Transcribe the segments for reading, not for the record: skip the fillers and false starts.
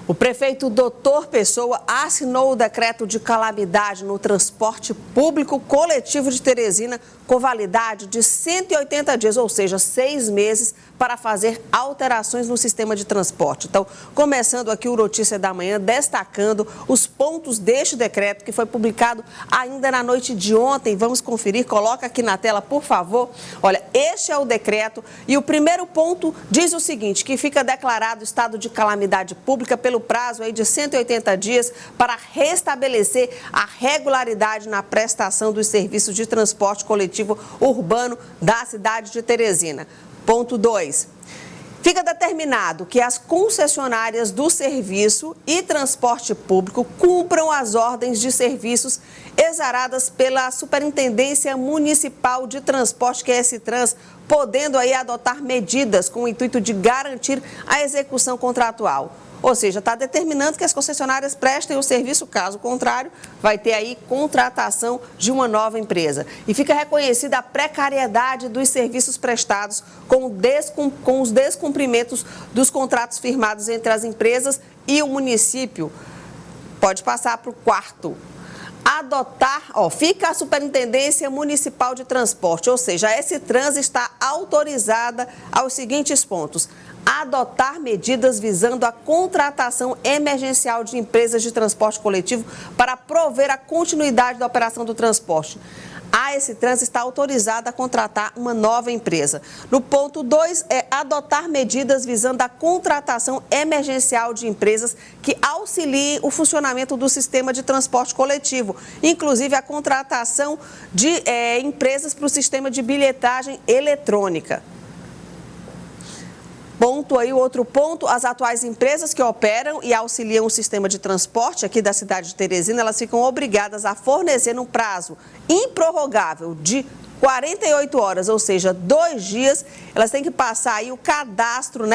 O prefeito Doutor Pessoa assinou o decreto de calamidade no transporte público coletivo de Teresina com validade de 180 dias, ou seja, 6 meses, para fazer alterações no sistema de transporte. Então, começando aqui o Notícia da Manhã, destacando os pontos deste decreto que foi publicado ainda na noite de ontem. Vamos conferir, coloca aqui na tela, por favor. Olha, este é o decreto e o primeiro ponto diz o seguinte, que fica declarado estado de calamidade pública pelo prazo aí de 180 dias para restabelecer a regularidade na prestação dos serviços de transporte coletivo urbano da cidade de Teresina. Ponto 2. Fica determinado que as concessionárias do serviço e transporte público cumpram as ordens de serviços exaradas pela Superintendência Municipal de Transporte, que é S-Trans, podendo aí adotar medidas com o intuito de garantir a execução contratual. Ou seja, está determinando que as concessionárias prestem o serviço, caso contrário, vai ter aí contratação de uma nova empresa. E fica reconhecida a precariedade dos serviços prestados com os descumprimentos dos contratos firmados entre as empresas e o município. Pode passar para o quarto. Fica a Superintendência Municipal de Transporte, ou seja, a S-Trans está autorizada aos seguintes pontos: adotar medidas visando a contratação emergencial de empresas de transporte coletivo para prover a continuidade da operação do transporte. A S-Trans está autorizada a contratar uma nova empresa. No ponto 2, é adotar medidas visando a contratação emergencial de empresas que auxiliem o funcionamento do sistema de transporte coletivo, inclusive a contratação de empresas para o sistema de bilhetagem eletrônica. O outro ponto, as atuais empresas que operam e auxiliam o sistema de transporte aqui da cidade de Teresina, elas ficam obrigadas a fornecer num prazo improrrogável de 48 horas, ou seja, 2 dias, elas têm que passar aí o cadastro,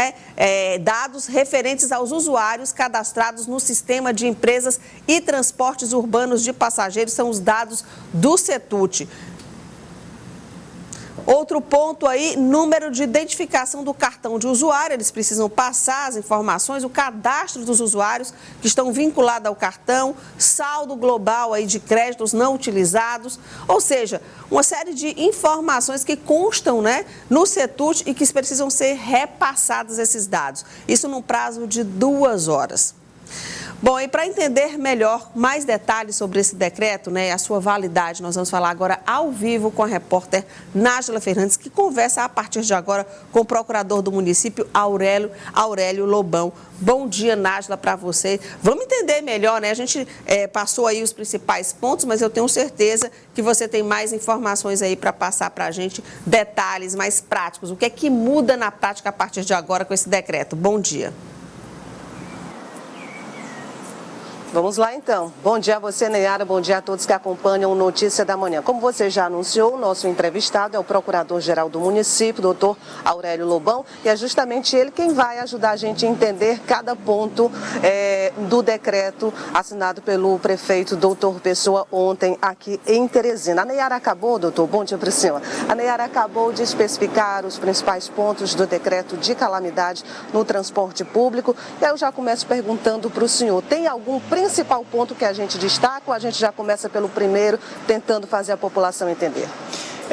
dados referentes aos usuários cadastrados no sistema de empresas e transportes urbanos de passageiros, são os dados do CETUT. Outro ponto aí, número de identificação do cartão de usuário, eles precisam passar as informações, o cadastro dos usuários que estão vinculados ao cartão, saldo global aí de créditos não utilizados, ou seja, uma série de informações que constam no CETUT e que precisam ser repassados esses dados. Isso num prazo de 2 horas. Bom, e para entender melhor, mais detalhes sobre esse decreto, a sua validade, nós vamos falar agora ao vivo com a repórter Nájila Fernandes, que conversa a partir de agora com o procurador do município, Aurélio Lobão. Bom dia, Nájila, para você. Vamos entender melhor, A gente passou aí os principais pontos, mas eu tenho certeza que você tem mais informações aí para passar para a gente, detalhes mais práticos. O que é que muda na prática a partir de agora com esse decreto? Bom dia. Vamos lá, então. Bom dia a você, Neyara. Bom dia a todos que acompanham o Notícia da Manhã. Como você já anunciou, o nosso entrevistado é o Procurador-Geral do município, doutor Aurélio Lobão, e é justamente ele quem vai ajudar a gente a entender cada ponto do decreto assinado pelo prefeito Doutor Pessoa ontem aqui em Teresina. A Neyara acabou, doutor, bom dia para o senhor. A Neyara acabou de especificar os principais pontos do decreto de calamidade no transporte público. E aí eu já começo perguntando para o senhor, tem algum principal ponto que a gente destaca ou a gente já começa pelo primeiro, tentando fazer a população entender?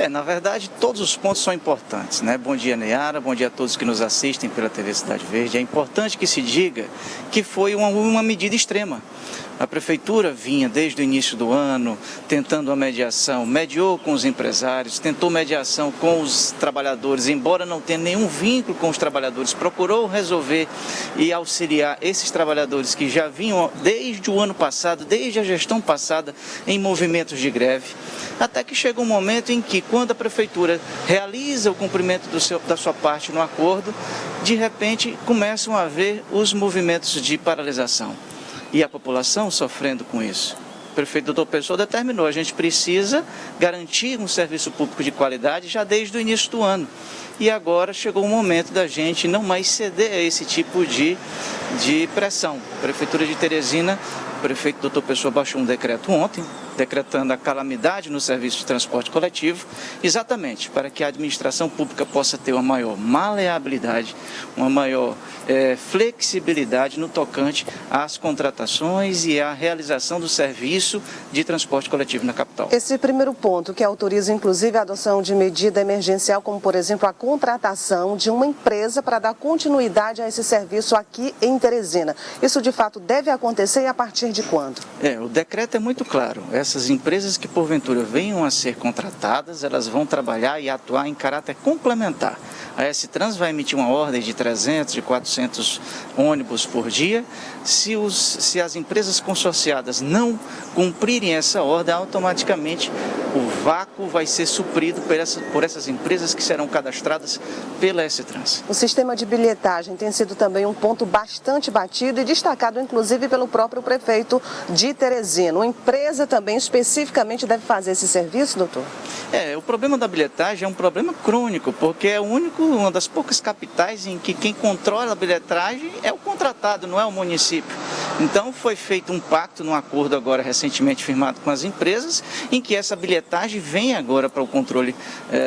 Na verdade, todos os pontos são importantes, Bom dia, Neyara, bom dia a todos que nos assistem pela TV Cidade Verde. É importante que se diga que foi uma medida extrema. A prefeitura vinha desde o início do ano tentando a mediação, mediou com os empresários, tentou mediação com os trabalhadores, embora não tenha nenhum vínculo com os trabalhadores, procurou resolver e auxiliar esses trabalhadores que já vinham desde o ano passado, desde a gestão passada, em movimentos de greve, até que chega um momento em que, quando a prefeitura realiza o cumprimento da sua parte no acordo, de repente começam a haver os movimentos de paralisação. E a população sofrendo com isso. O prefeito Doutor Pessoa determinou, a gente precisa garantir um serviço público de qualidade já desde o início do ano. E agora chegou o momento da gente não mais ceder a esse tipo de pressão. A Prefeitura de Teresina, o prefeito Doutor Pessoa baixou um decreto ontem, decretando a calamidade no serviço de transporte coletivo, exatamente para que a administração pública possa ter uma maior maleabilidade, uma maior flexibilidade no tocante às contratações e à realização do serviço de transporte coletivo na capital. Esse primeiro ponto, que autoriza inclusive a adoção de medida emergencial, como por exemplo a contratação de uma empresa para dar continuidade a esse serviço aqui em Teresina. Isso de fato deve acontecer e a partir de quando? O decreto é muito claro. Essas empresas que porventura venham a ser contratadas, elas vão trabalhar e atuar em caráter complementar. A S-Trans vai emitir uma ordem de 300, de 400 ônibus por dia. Se as empresas consorciadas não cumprirem essa ordem, automaticamente o vácuo vai ser suprido por essas empresas que serão cadastradas pela S-Trans. O sistema de bilhetagem tem sido também um ponto bastante batido e destacado inclusive pelo próprio prefeito de Teresina. Uma empresa também especificamente deve fazer esse serviço, doutor? O problema da bilhetagem é um problema crônico, porque é uma das poucas capitais em que quem controla a bilhetagem é o contratado, não é o município. Então foi feito um pacto, num acordo agora recentemente firmado com as empresas, em que essa bilhetagem vem agora para o controle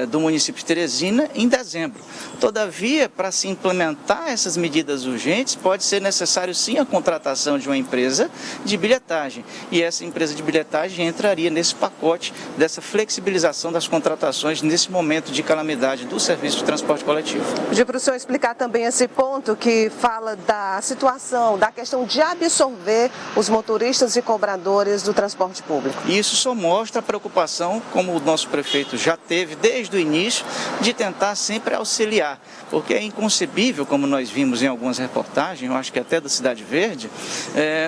do município de Teresina em dezembro. Todavia, para se implementar essas medidas urgentes, pode ser necessário sim a contratação de uma empresa de bilhetagem. E essa empresa de bilhetagem entraria nesse pacote dessa flexibilização das contratações nesse momento de calamidade do serviço de transporte coletivo. Pedi para o senhor explicar também esse ponto que fala da situação, da questão de absorver os motoristas e cobradores do transporte público. Isso só mostra a preocupação, como o nosso prefeito já teve desde o início, de tentar sempre auxiliar, porque é inconcebível, como nós vimos em algumas reportagens, eu acho que até da Cidade Verde,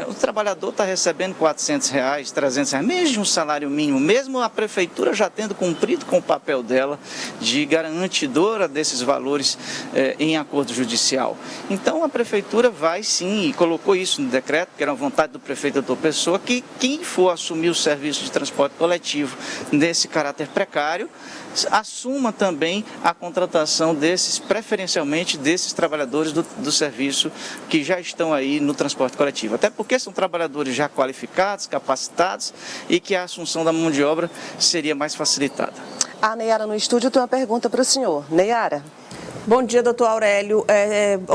o trabalhador está recebendo R$400, R$300, mesmo o salário mínimo, mesmo a prefeitura já tendo cumprido com o papel dela de garantidora desses valores em acordo judicial. Então a prefeitura vai sim, e colocou isso no decreto, que era uma vontade do prefeito doutor Pessoa, que quem for assumir o serviço de transporte coletivo nesse caráter precário, assuma também a contratação preferencialmente desses trabalhadores do serviço que já estão aí no transporte coletivo. Até porque são trabalhadores já qualificados, capacitados e que a assunção da mão de obra seria mais facilitada. A Neyara no estúdio tem uma pergunta para o senhor. Neyara. Bom dia, doutor Aurélio.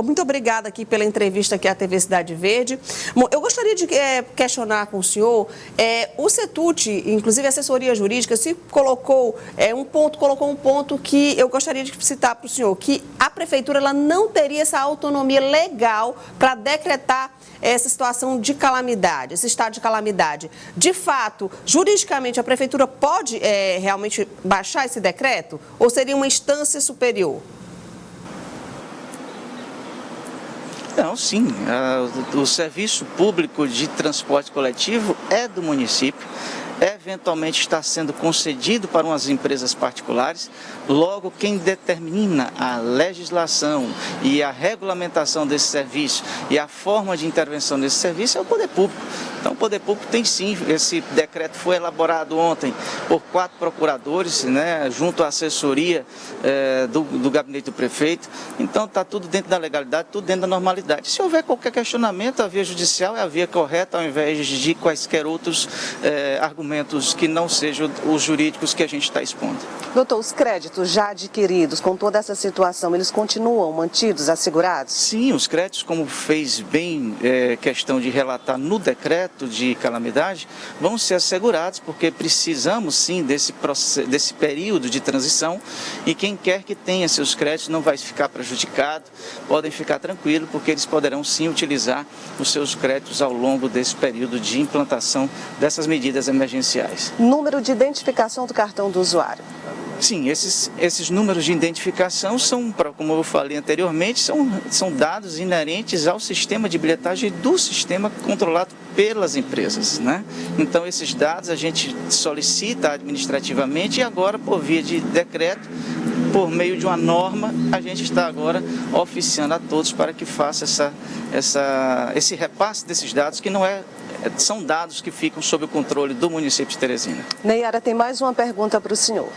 Muito obrigada aqui pela entrevista aqui à TV Cidade Verde. Bom, eu gostaria de questionar com o senhor, o CETUT, inclusive a assessoria jurídica, se colocou um ponto que eu gostaria de citar para o senhor, que a prefeitura ela não teria essa autonomia legal para decretar essa situação de calamidade, esse estado de calamidade. De fato, juridicamente, a prefeitura pode realmente baixar esse decreto ou seria uma instância superior? Não, sim. O serviço público de transporte coletivo é do município. Eventualmente está sendo concedido para umas empresas particulares, logo quem determina a legislação e a regulamentação desse serviço e a forma de intervenção desse serviço é o poder público. Então o poder público tem sim, esse decreto foi elaborado ontem por 4 procuradores, junto à assessoria do gabinete do prefeito, então está tudo dentro da legalidade, tudo dentro da normalidade. Se houver qualquer questionamento, a via judicial é a via correta, ao invés de quaisquer outros argumentos que não sejam os jurídicos que a gente está expondo. Doutor, os créditos já adquiridos com toda essa situação, eles continuam mantidos, assegurados? Sim, os créditos, como fez bem questão de relatar no decreto de calamidade, vão ser assegurados, porque precisamos sim desse período de transição e quem quer que tenha seus créditos não vai ficar prejudicado, podem ficar tranquilos, porque eles poderão sim utilizar os seus créditos ao longo desse período de implantação dessas medidas emergenciais. Número de identificação do cartão do usuário. Sim, esses números de identificação são, como eu falei anteriormente, são dados inerentes ao sistema de bilhetagem do sistema controlado pelas empresas, Então esses dados a gente solicita administrativamente e agora por via de decreto, por meio de uma norma, a gente está agora oficiando a todos para que faça esse repasse desses dados, que são dados que ficam sob o controle do município de Teresina. Neyara, tem mais uma pergunta para o senhor.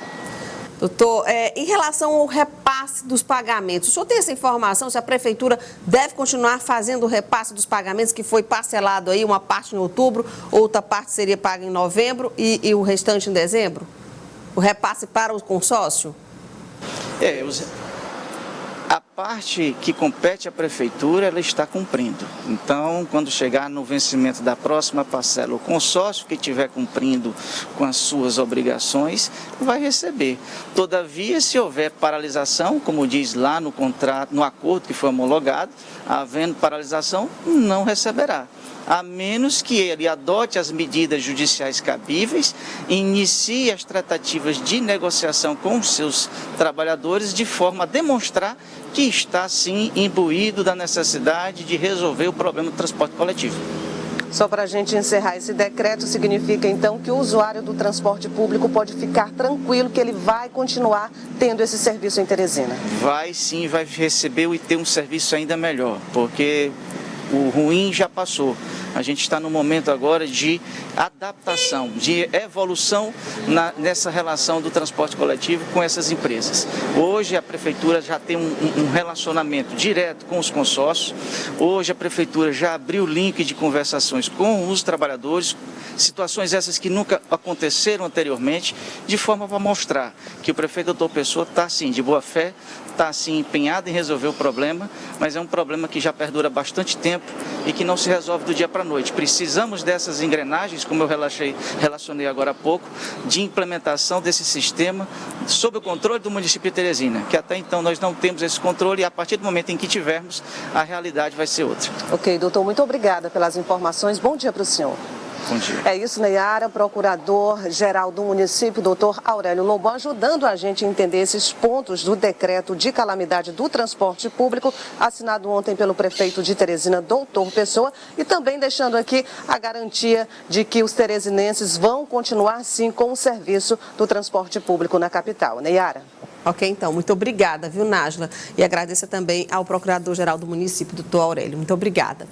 Doutor, em relação ao repasse dos pagamentos, o senhor tem essa informação se a Prefeitura deve continuar fazendo o repasse dos pagamentos, que foi parcelado aí, uma parte em outubro, outra parte seria paga em novembro e o restante em dezembro? O repasse para o consórcio? A parte que compete à Prefeitura, ela está cumprindo. Então, quando chegar no vencimento da próxima parcela, o consórcio que estiver cumprindo com as suas obrigações, vai receber. Todavia, se houver paralisação, como diz lá no contrato, no acordo que foi homologado, havendo paralisação, não receberá. A menos que ele adote as medidas judiciais cabíveis e inicie as tratativas de negociação com os seus trabalhadores de forma a demonstrar que está, sim, imbuído da necessidade de resolver o problema do transporte coletivo. Só para a gente encerrar, esse decreto significa então que o usuário do transporte público pode ficar tranquilo que ele vai continuar tendo esse serviço em Teresina? Vai sim, vai receber e ter um serviço ainda melhor, porque o ruim já passou. A gente está no momento agora de adaptação, de evolução nessa relação do transporte coletivo com essas empresas. Hoje a Prefeitura já tem um relacionamento direto com os consórcios. Hoje a Prefeitura já abriu link de conversações com os trabalhadores, situações essas que nunca aconteceram anteriormente, de forma para mostrar que o prefeito Dr. Pessoa está, sim, de boa fé, está, sim, empenhado em resolver o problema, mas é um problema que já perdura bastante tempo e que não se resolve do dia para a noite. Precisamos dessas engrenagens, como eu relacionei agora há pouco, de implementação desse sistema sob o controle do município de Teresina, que até então nós não temos esse controle e a partir do momento em que tivermos, a realidade vai ser outra. Ok, doutor, muito obrigada pelas informações. Bom dia para o senhor. Bom dia. É isso, Neyara, procurador-geral do município, doutor Aurélio Lobão, ajudando a gente a entender esses pontos do decreto de calamidade do transporte público, assinado ontem pelo prefeito de Teresina, doutor Pessoa, e também deixando aqui a garantia de que os teresinenses vão continuar, sim, com o serviço do transporte público na capital. Neyara. Ok, então, muito obrigada, viu, Nájila? E agradeço também ao procurador-geral do município, doutor Aurélio. Muito obrigada.